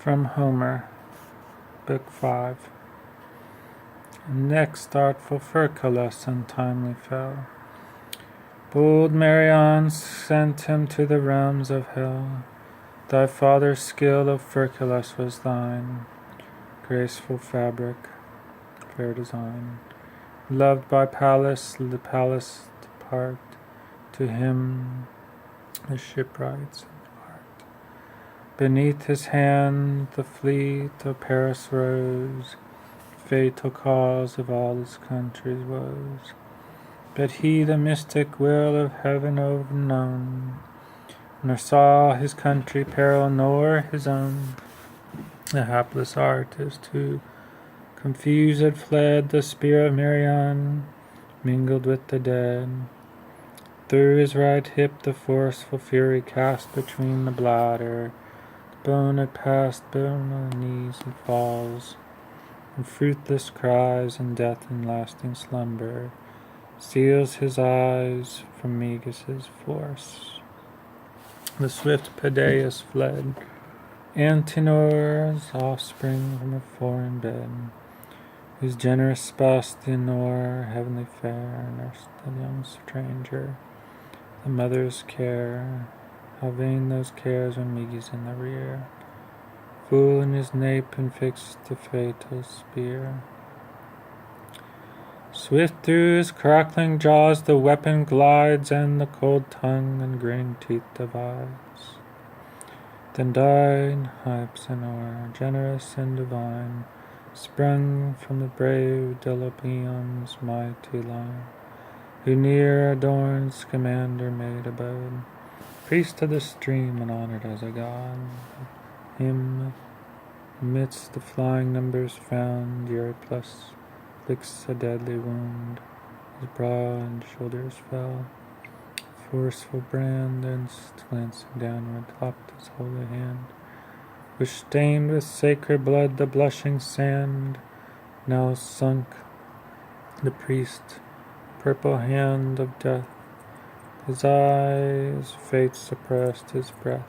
From Homer, Book 5. Next artful Firculus untimely fell. Bold Marion sent him to the realms of hell. Thy father's skill, O Firculus, was thine, graceful fabric, fair design. Loved by Pallas, the palace depart, to him the shipwrights impart. Beneath his hand the fleet of Paris rose, fatal cause of all his country's woes. But he the mystic will of heaven overknown, nor saw his country peril nor his own. The hapless artist who confused fled, the spear of Marion mingled with the dead. Through his right hip the forceful fury cast between the bladder. The bone had passed bone on the knees and falls, and fruitless cries and death in lasting slumber seals his eyes from Megis's force. The swift Pedaeus fled, Antenor's offspring from a foreign bed, whose generous spouse Theanor, heavenly fair, nursed the young stranger. The mother's care, how vain those cares when Meges in the rear, full in his nape and fixed the fatal spear. Swift through his crackling jaws the weapon glides, and the cold tongue and grinning teeth divides. Then died Hypsenor, generous and divine, sprung from the brave Dolopeon's mighty line, who near adorned Scamander made abode, priest of the stream and honored as a god. Him amidst the flying numbers found Eurypylus, flicks a deadly wound, his brow and shoulders fell. Forceful brand thence glancing downward topped his holy hand, which stained with sacred blood the blushing sand. Now sunk the priest, purple hand of death, his eyes fate suppressed his breath.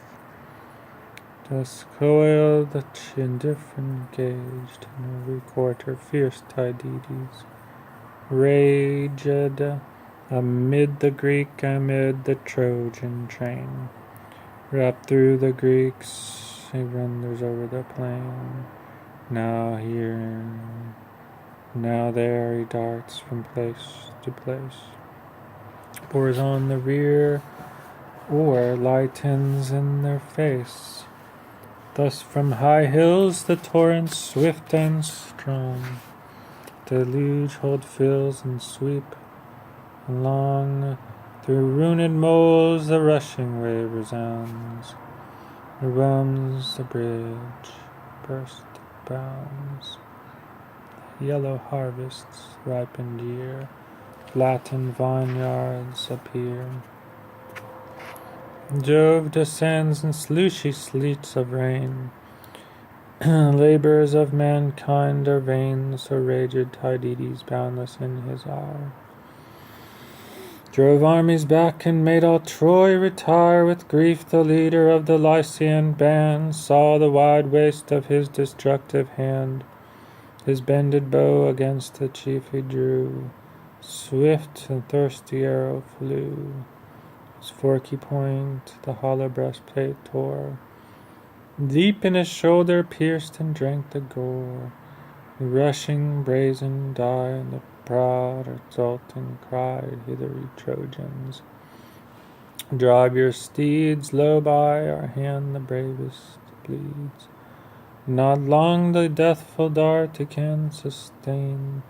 Thus coiled the indifferent gazed, in every quarter fierce Tydides raged amid the Greek, amid the Trojan train. Wrapped through the Greeks, he wanders over the plain. Now here, now there, he darts from place to place, pours on the rear, or lightens in their face. Thus from high hills the torrents swift and strong, deluge hold fills and sweep along. Through ruined moles the rushing wave resounds, overwhelms the bridge, burst bounds. Yellow harvests, ripened year, flattened vineyards appear. Jove descends in slushy sleets of rain. Labors of mankind are vain, so raged Tydides boundless in his hour. Drove armies back and made all Troy retire. With grief the leader of the Lycian band saw the wide waste of his destructive hand. His bended bow against the chief he drew. Swift and thirsty arrow flew. His forky point the hollow breastplate tore. Deep in his shoulder pierced and drank the gore. The rushing brazen die, and the proud exulting cried, "Hither, ye Trojans! Drive your steeds, lo, by our hand the bravest bleeds. Not long the deathful dart he can sustain,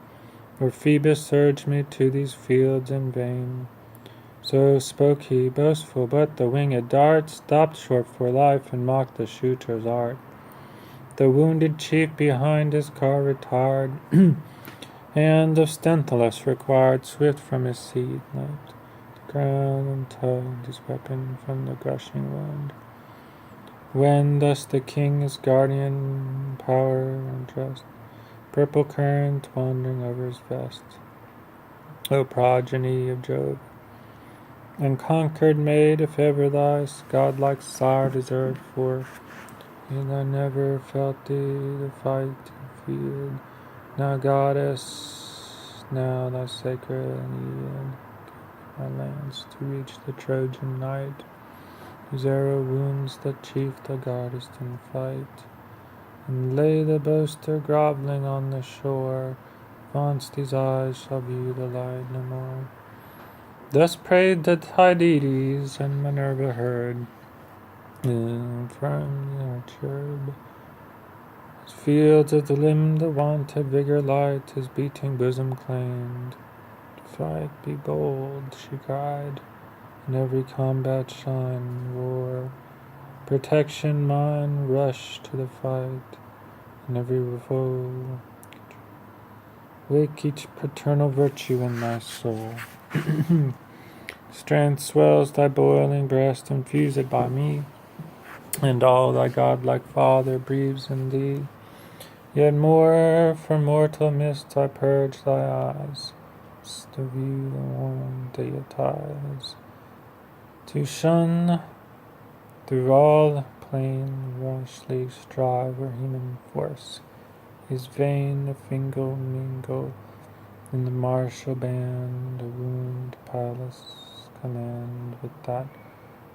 or Phoebus urged me to these fields in vain." So spoke he, boastful, but the winged dart stopped short for life and mocked the shooter's art. The wounded chief behind his car retired, hand of Sthenelus required, swift from his seat leapt the ground and tugged his weapon from the gushing wound. When thus the king his guardian power undressed, purple current wandering over his vest. O progeny of Jove, unconquered maid, if ever thy godlike sire deserved forth, And I never felt thee the fight field. Now, goddess, now thy sacred Iliad, my lance to reach the Trojan knight, whose arrow wounds the chief thou guardest in fight. And lay the boaster groveling on the shore, once these eyes shall view the light no more. Thus prayed the Tydides, and Minerva heard, and from the orchard, his fields of the limb, the wonted vigor light, his beating bosom claimed. To fight, be bold, she cried, in every combat shine, war, protection mine, rush to the fight, in every foe. Wake each paternal virtue in thy soul. Strength swells thy boiling breast, infused by me, and all thy godlike Father breathes in thee. Yet more from mortal mist I purge thy eyes, to view the warm deities, to shun through all the plain rashly strive where human force is vain, a finger mingle in the martial band, a wound Pallas command with that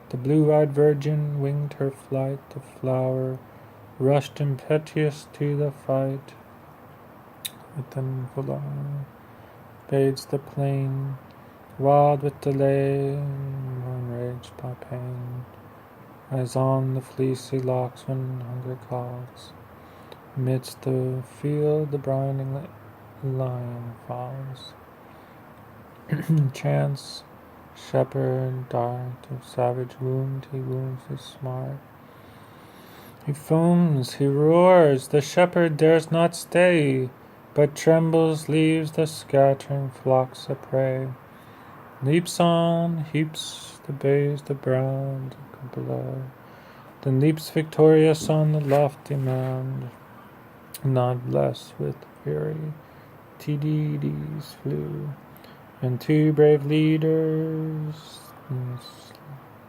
the blue-eyed virgin winged her flight, the flower rushed impetuous to the fight. Within Valor fades the plain, wild with delay, enraged by pain, as on the fleecy locks when hunger calls. Amidst the field the blinding lion falls. Chance shepherd dart of savage wound, he wounds his smart. He foams, he roars, the shepherd dares not stay, but trembles, leaves the scattering flocks a prey. Leaps on, heaps the bays the ground below, then leaps victorious on the lofty mound. Not less with fury, Tydides flew, and two brave leaders,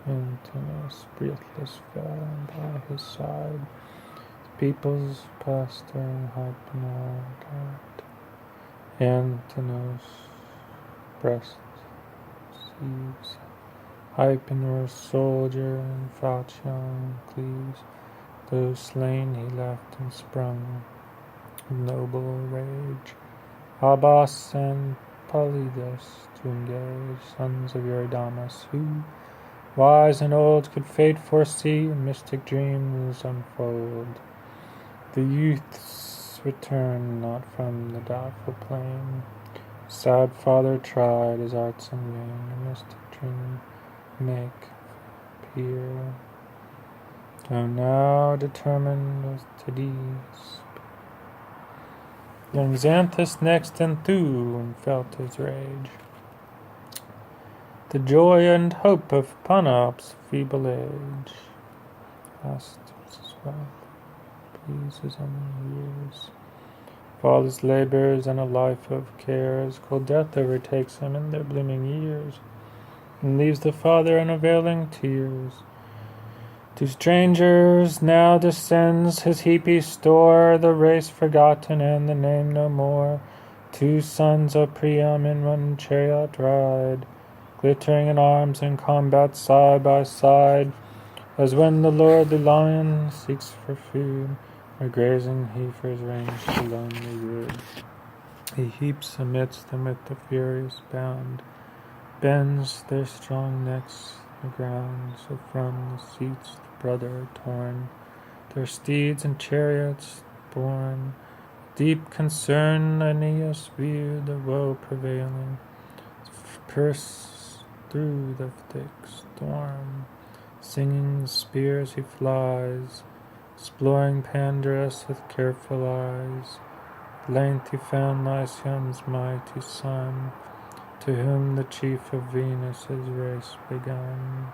Antinous, breathless, fell by his side. The people's pastor Hypnodart, Antinous breast sieves, Hypnor's soldier and falchion cleaves. Those slain he left and sprung with noble rage, Abas and Polygus to engage, sons of Eurydamas, who, wise and old, could fate foresee and mystic dreams unfold. The youths returned not from the doubtful plain. Sad father tried his arts in vain, a mystic dream make appear. Though now determined was Tydides, young Xanthus next enthewed and felt his rage. The joy and hope of Panop's feeble age, lost his wealth, please his own years. For all his labors and a life of cares, cold death overtakes him in their blooming years, and leaves the father unavailing tears. To strangers now descends his heapy store, the race forgotten and the name no more. Two sons of Priam in one chariot ride, glittering in arms in combat side by side, as when the lordly lion seeks for food, where grazing heifers range the lonely wood. He heaps amidst them with the furious bound, bends their strong necks the ground, so from the seats the brother are torn, their steeds and chariots borne. Deep concern Aeneas viewed the woe prevailing, pierce through the thick storm. Singing spears he flies, exploring Pandarus with careful eyes. At length he found Lycium's mighty son, to whom the chief of Venus' race begun.